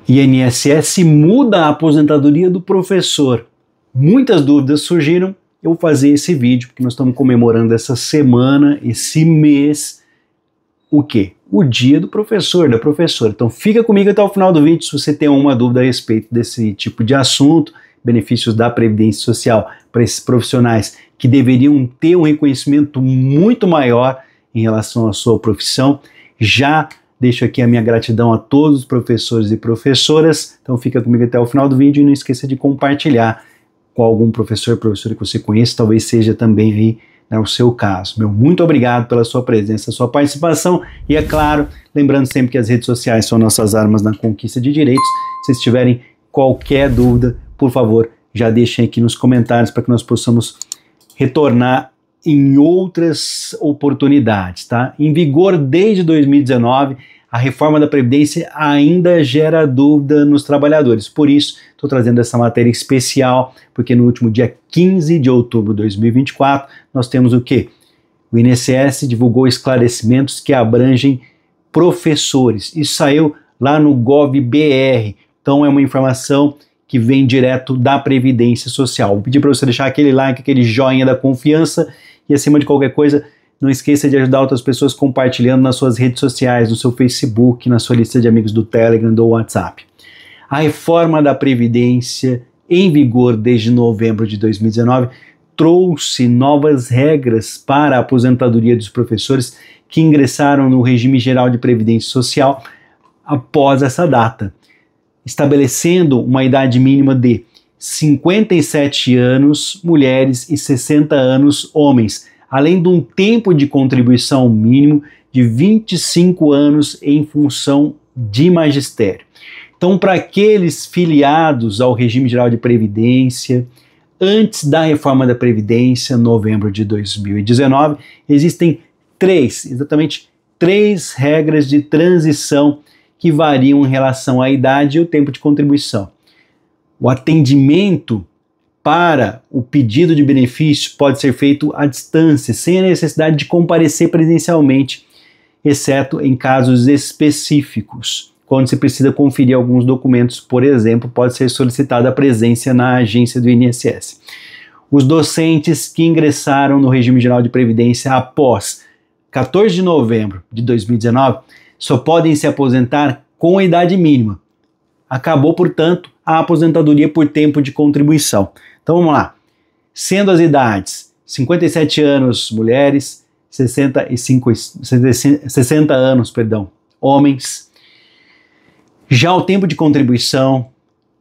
INSS muda a aposentadoria do professor. Muitas dúvidas surgiram, eu vou fazer esse vídeo, porque nós estamos comemorando essa semana, esse mês, o quê? O dia do professor, da professora. Então fica comigo até o final do vídeo se você tem alguma dúvida a respeito desse tipo de assunto, benefícios da Previdência Social para esses profissionais que deveriam ter um reconhecimento muito maior em relação à sua profissão. Já deixo aqui a minha gratidão a todos os professores e professoras. Então fica comigo até o final do vídeo e não esqueça de compartilhar com algum professor, professora que você conheça, talvez seja também aí, né, o seu caso. Meu muito obrigado pela sua presença, sua participação e, é claro, lembrando sempre que as redes sociais são nossas armas na conquista de direitos. Se vocês tiverem qualquer dúvida, por favor, já deixem aqui nos comentários para que nós possamos retornar em outras oportunidades, tá? Em vigor desde 2019, a reforma da Previdência ainda gera dúvida nos trabalhadores. Por isso, estou trazendo essa matéria especial, porque no último dia 15 de outubro de 2024, nós temos o quê? O INSS divulgou esclarecimentos que abrangem professores. Isso saiu lá no Gov.br. Então é uma informação que vem direto da Previdência Social. Vou pedir para você deixar aquele like, aquele joinha da confiança e, acima de qualquer coisa, não esqueça de ajudar outras pessoas compartilhando nas suas redes sociais, no seu Facebook, na sua lista de amigos do Telegram, do WhatsApp. A reforma da Previdência, em vigor desde novembro de 2019, trouxe novas regras para a aposentadoria dos professores que ingressaram no regime geral de Previdência Social após essa data, estabelecendo uma idade mínima de 57 anos mulheres e 60 anos homens, além de um tempo de contribuição mínimo de 25 anos em função de magistério. Então, para aqueles filiados ao regime geral de Previdência, antes da reforma da Previdência, novembro de 2019, existem exatamente três regras de transição que variam em relação à idade e o tempo de contribuição. O atendimento para o pedido de benefício pode ser feito à distância, sem a necessidade de comparecer presencialmente, exceto em casos específicos, quando se precisa conferir alguns documentos, por exemplo, pode ser solicitada a presença na agência do INSS. Os docentes que ingressaram no regime geral de Previdência após 14 de novembro de 2019 só podem se aposentar com a idade mínima. Acabou, portanto, a aposentadoria por tempo de contribuição. Então vamos lá. Sendo as idades 57 anos mulheres, 60 anos, homens. Já o tempo de contribuição,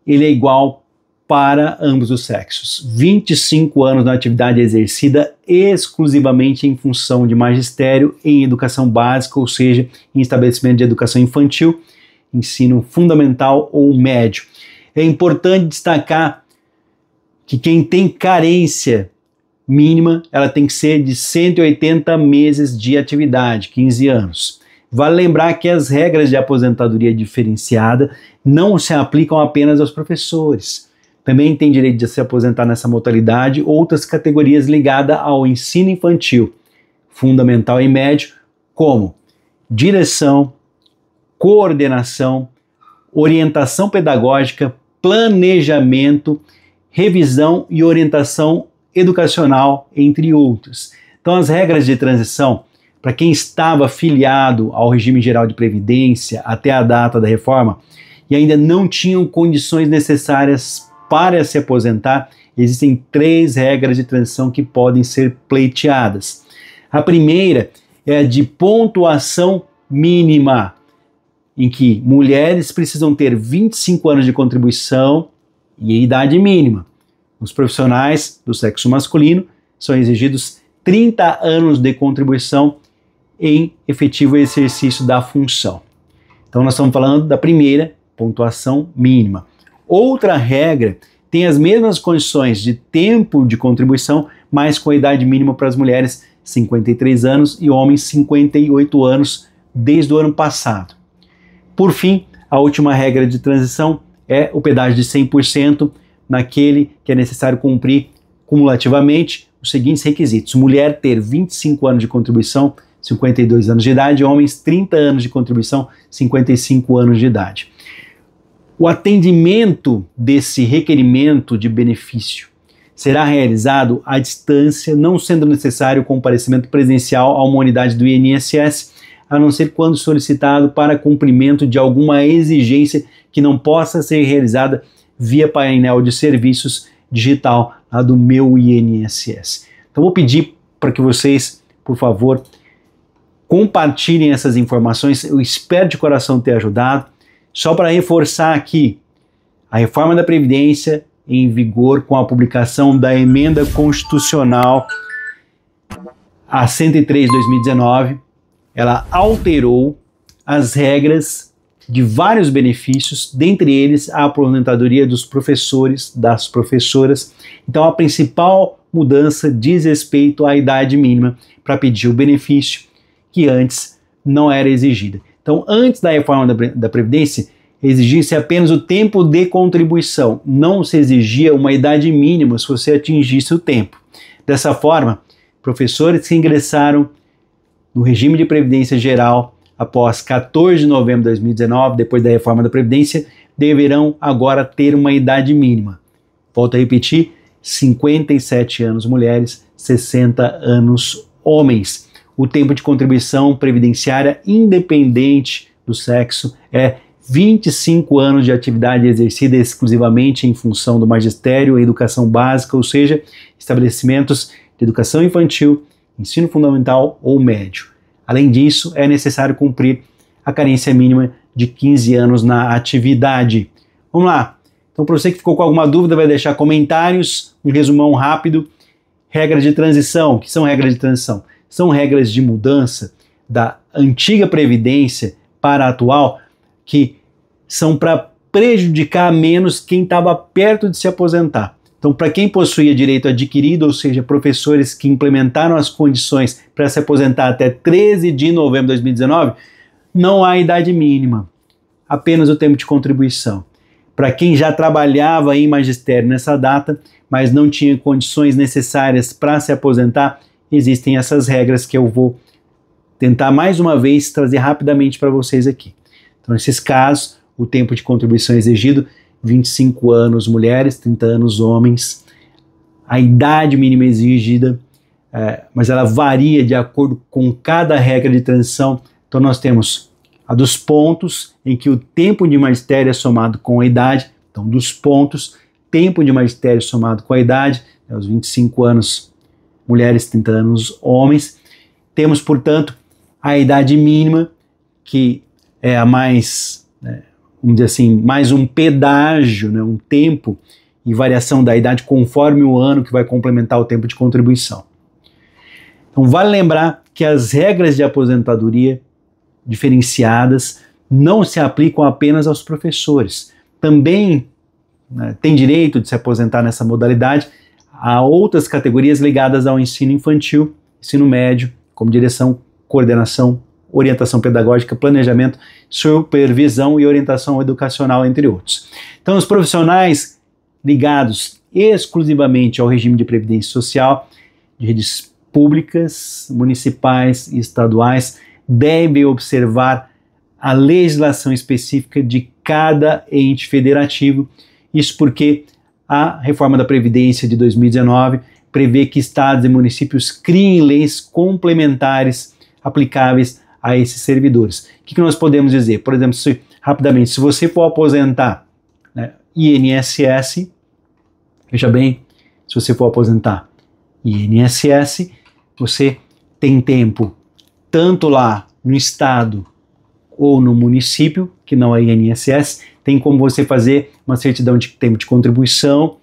ele é igual para ambos os sexos. 25 anos na atividade exercida exclusivamente em função de magistério em educação básica, ou seja, em estabelecimento de educação infantil, ensino fundamental ou médio. É importante destacar que quem tem carência mínima, ela tem que ser de 180 meses de atividade, 15 anos. Vale lembrar que as regras de aposentadoria diferenciada não se aplicam apenas aos professores. Também tem direito de se aposentar nessa modalidade outras categorias ligadas ao ensino infantil, fundamental e médio, como direção, coordenação, orientação pedagógica, planejamento, revisão e orientação educacional, entre outros. Então, as regras de transição, para quem estava filiado ao regime geral de Previdência até a data da reforma e ainda não tinham condições necessárias para se aposentar, existem 3 regras de transição que podem ser pleiteadas. A primeira é a de pontuação mínima, em que mulheres precisam ter 25 anos de contribuição e idade mínima. Os profissionais do sexo masculino são exigidos 30 anos de contribuição em efetivo exercício da função. Então nós estamos falando da primeira, pontuação mínima. Outra regra tem as mesmas condições de tempo de contribuição, mas com a idade mínima para as mulheres 53 anos e homens 58 anos desde o ano passado. Por fim, a última regra de transição é o pedágio de 100% naquele que é necessário cumprir cumulativamente os seguintes requisitos: mulher ter 25 anos de contribuição, 52 anos de idade, homens 30 anos de contribuição, 55 anos de idade. O atendimento desse requerimento de benefício será realizado à distância, não sendo necessário comparecimento presencial a uma unidade do INSS, a não ser quando solicitado para cumprimento de alguma exigência que não possa ser realizada via painel de serviços digital lá do Meu INSS. Então vou pedir para que vocês, por favor, compartilhem essas informações. Eu espero de coração ter ajudado. Só para reforçar aqui, a reforma da Previdência em vigor com a publicação da Emenda Constitucional a 103 de 2019, ela alterou as regras de vários benefícios, dentre eles a aposentadoria dos professores, das professoras. Então a principal mudança diz respeito à idade mínima para pedir o benefício, que antes não era exigida. Então, antes da reforma da Previdência, exigia-se apenas o tempo de contribuição, não se exigia uma idade mínima se você atingisse o tempo. Dessa forma, professores que ingressaram no regime de Previdência Geral após 14 de novembro de 2019, depois da reforma da Previdência, deverão agora ter uma idade mínima. Volto a repetir, 57 anos mulheres, 60 anos homens. O tempo de contribuição previdenciária, independente do sexo, é 25 anos de atividade exercida exclusivamente em função do magistério e educação básica, ou seja, estabelecimentos de educação infantil, ensino fundamental ou médio. Além disso, é necessário cumprir a carência mínima de 15 anos na atividade. Vamos lá. Então, para você que ficou com alguma dúvida, vai deixar comentários, um resumão rápido. Regras de transição. O que são regras de transição? São regras de mudança da antiga Previdência para a atual, que são para prejudicar menos quem estava perto de se aposentar. Então, para quem possuía direito adquirido, ou seja, professores que implementaram as condições para se aposentar até 13 de novembro de 2019, não há idade mínima, apenas o tempo de contribuição. Para quem já trabalhava em magistério nessa data, mas não tinha condições necessárias para se aposentar, existem essas regras que eu vou tentar mais uma vez trazer rapidamente para vocês aqui. Então, nesses casos, o tempo de contribuição exigido, 25 anos mulheres, 30 anos homens. A idade mínima exigida, mas ela varia de acordo com cada regra de transição. Então nós temos a dos pontos, em que o tempo de magistério é somado com a idade. Então dos pontos, tempo de magistério somado com a idade, os 25 anos mulheres, 30 anos homens. Temos, portanto, a idade mínima, que é a mais, vamos dizer assim, mais um pedágio, um tempo e variação da idade conforme o ano que vai complementar o tempo de contribuição. Então vale lembrar que as regras de aposentadoria diferenciadas não se aplicam apenas aos professores. Também tem direito de se aposentar nessa modalidade a outras categorias ligadas ao ensino infantil, ensino médio, como direção, coordenação, orientação pedagógica, planejamento, supervisão e orientação educacional, entre outros. Então, os profissionais ligados exclusivamente ao regime de previdência social, de redes públicas, municipais e estaduais, devem observar a legislação específica de cada ente federativo. Isso porque a reforma da Previdência de 2019 prevê que estados e municípios criem leis complementares aplicáveis a esses servidores. O que nós podemos dizer? Por exemplo, rapidamente, se você for aposentar INSS, veja bem, se você for aposentar INSS, você tem tempo tanto lá no estado ou no município, que não é INSS, tem como você fazer uma certidão de tempo de contribuição,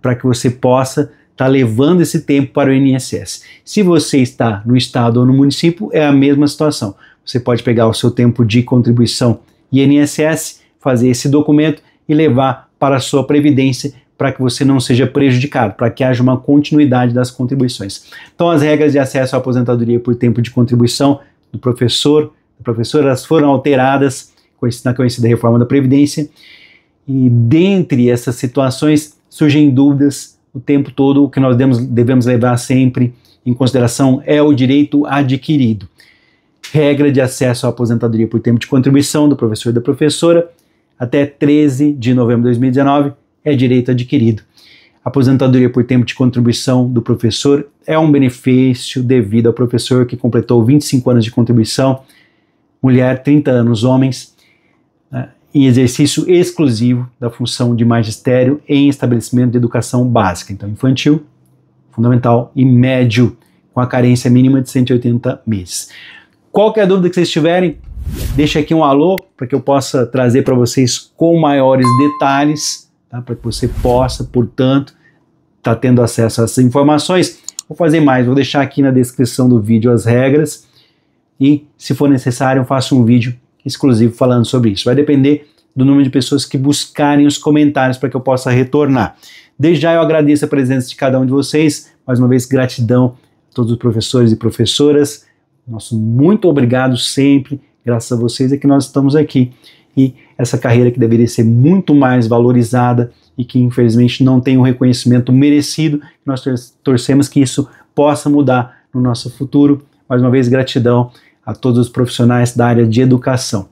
para que você possa estar levando esse tempo para o INSS. Se você está no estado ou no município, é a mesma situação. Você pode pegar o seu tempo de contribuição INSS, fazer esse documento e levar para a sua previdência, para que você não seja prejudicado, para que haja uma continuidade das contribuições. Então, as regras de acesso à aposentadoria por tempo de contribuição do professor, da professora, elas foram alteradas na conhecida reforma da Previdência, e dentre essas situações surgem dúvidas o tempo todo. O que nós devemos levar sempre em consideração é o direito adquirido. Regra de acesso à aposentadoria por tempo de contribuição do professor e da professora. até 13 de novembro de 2019 é direito adquirido. Aposentadoria por tempo de contribuição do professor é um benefício devido ao professor que completou 25 anos de contribuição, mulher, 30 anos, homens, em exercício exclusivo da função de magistério em estabelecimento de educação básica, então infantil, fundamental e médio, com a carência mínima de 180 meses. Qualquer dúvida que vocês tiverem, deixa aqui um alô para que eu possa trazer para vocês com maiores detalhes, tá? Para que você possa, portanto, estar tendo acesso a essas informações. Vou fazer mais, vou deixar aqui na descrição do vídeo as regras e, se for necessário, eu faço um vídeo exclusivo falando sobre isso. Vai depender do número de pessoas que buscarem os comentários para que eu possa retornar. Desde já eu agradeço a presença de cada um de vocês. Mais uma vez, gratidão a todos os professores e professoras. Nosso muito obrigado sempre. Graças a vocês é que nós estamos aqui. E essa carreira que deveria ser muito mais valorizada e que infelizmente não tem o reconhecimento merecido, nós torcemos que isso possa mudar no nosso futuro. Mais uma vez, gratidão a todos os profissionais da área de educação.